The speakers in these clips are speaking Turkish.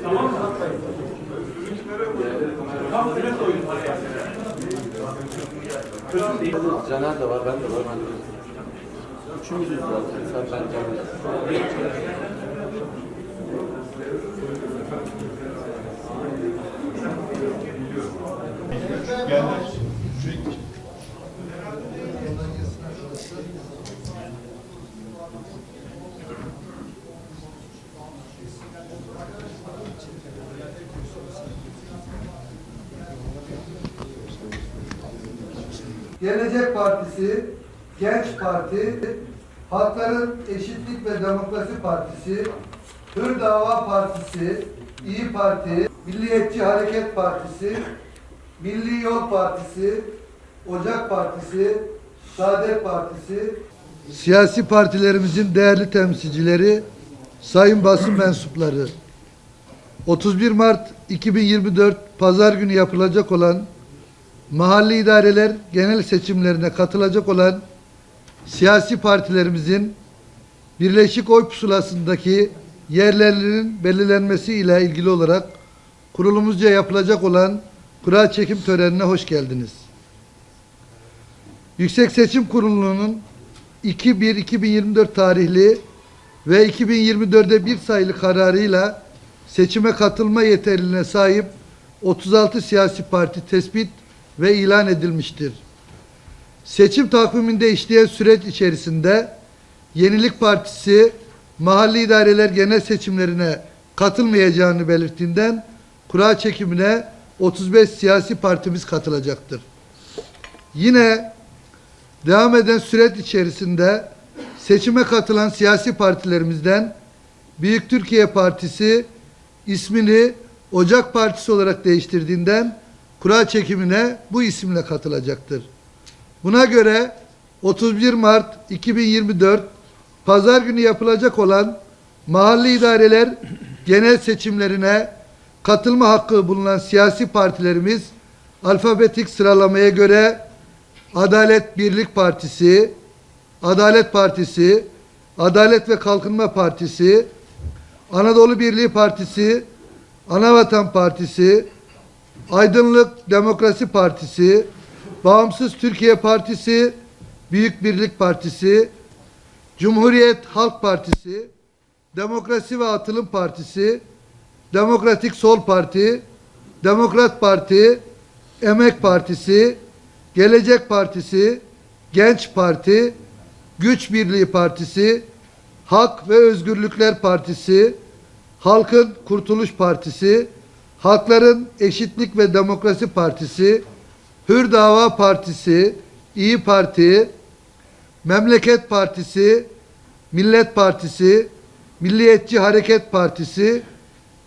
Tamam mı? Tam öyle koyun paraya. Caner de var, ben de var. Üçümüzüz zaten. Sen, ben, Caner. Gelecek Partisi, Genç Parti, Halkların Eşitlik ve Demokrasi Partisi, Hür Dava Partisi, İyi Parti, Milliyetçi Hareket Partisi, Milli Yol Partisi, Ocak Partisi, Saadet Partisi, siyasi partilerimizin değerli temsilcileri, sayın basın mensupları, 31 Mart 2024 Pazar günü yapılacak olan mahalli idareler genel seçimlerine katılacak olan siyasi partilerimizin birleşik oy pusulasındaki yerlerinin belirlenmesi ile ilgili olarak kurulumuzca yapılacak olan kura çekim törenine hoş geldiniz. Yüksek Seçim Kurulu'nun 2/1/2024 tarihli ve 2024'de bir sayılı kararıyla seçime katılma yeterliliğine sahip 36 siyasi parti tespit ve ilan edilmiştir. Seçim takviminde işleyen süreç içerisinde Yenilik Partisi mahalli idareler genel seçimlerine katılmayacağını belirttiğinden kura çekimine 35 siyasi partimiz katılacaktır. Yine devam eden süreç içerisinde seçime katılan siyasi partilerimizden Büyük Türkiye Partisi ismini Ocak Partisi olarak değiştirdiğinden kura çekimine bu isimle katılacaktır. Buna göre 31 Mart 2024 Pazar günü yapılacak olan mahalli idareler genel seçimlerine katılma hakkı bulunan siyasi partilerimiz alfabetik sıralamaya göre Adalet Birlik Partisi, Adalet Partisi, Adalet ve Kalkınma Partisi, Anadolu Birliği Partisi, Anavatan Partisi, Aydınlık Demokrasi Partisi, Bağımsız Türkiye Partisi, Büyük Birlik Partisi, Cumhuriyet Halk Partisi, Demokrasi ve Atılım Partisi, Demokratik Sol Parti, Demokrat Parti, Emek Partisi, Gelecek Partisi, Genç Parti, Güç Birliği Partisi, Hak ve Özgürlükler Partisi, Halkın Kurtuluş Partisi, Halkların Eşitlik ve Demokrasi Partisi, Hür Dava Partisi, İyi Parti, Memleket Partisi, Millet Partisi, Milliyetçi Hareket Partisi,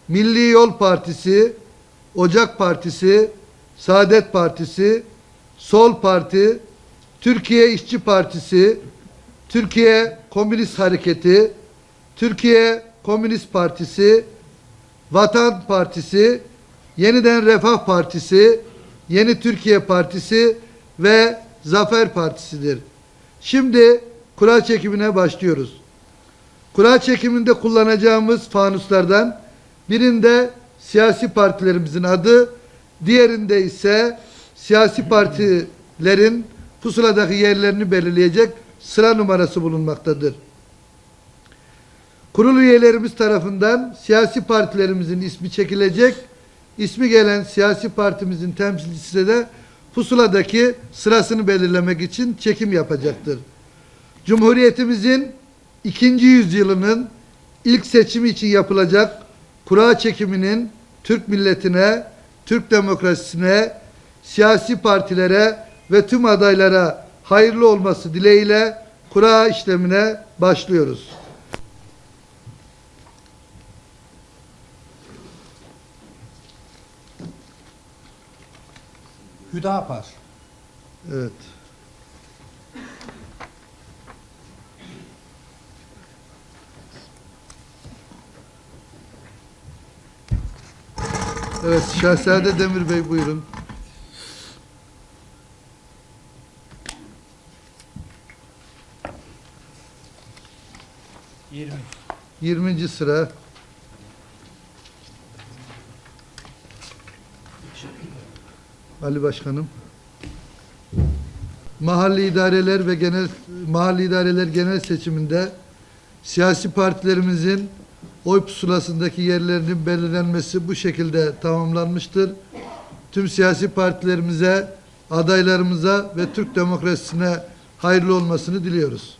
Milli Yol Partisi, Ocak Partisi, Saadet Partisi, Sol Parti, Türkiye İşçi Partisi, Türkiye Komünist Hareketi, Türkiye Komünist Partisi, Vatan Partisi, Yeniden Refah Partisi, Yeni Türkiye Partisi ve Zafer Partisi'dir. Şimdi kura çekimine başlıyoruz. Kura çekiminde kullanacağımız fanuslardan birinde siyasi partilerimizin adı, diğerinde ise siyasi partilerin pusuladaki yerlerini belirleyecek sıra numarası bulunmaktadır. Kurul üyelerimiz tarafından siyasi partilerimizin ismi çekilecek, ismi gelen siyasi partimizin temsilcisi de pusuladaki sırasını belirlemek için çekim yapacaktır. Cumhuriyetimizin 2. yüzyılının ilk seçimi için yapılacak kura çekiminin Türk milletine, Türk demokrasisine, siyasi partilere ve tüm adaylara hayırlı olması dileğiyle kura işlemine başlıyoruz. Hüdapar. Evet. Evet, Şehzade Demir Bey buyurun. 20. 20. sıra. Ali Başkanım. Mahalli idareler genel seçiminde siyasi partilerimizin oy pusulasındaki yerlerinin belirlenmesi bu şekilde tamamlanmıştır. Tüm siyasi partilerimize, adaylarımıza ve Türk demokrasisine hayırlı olmasını diliyoruz.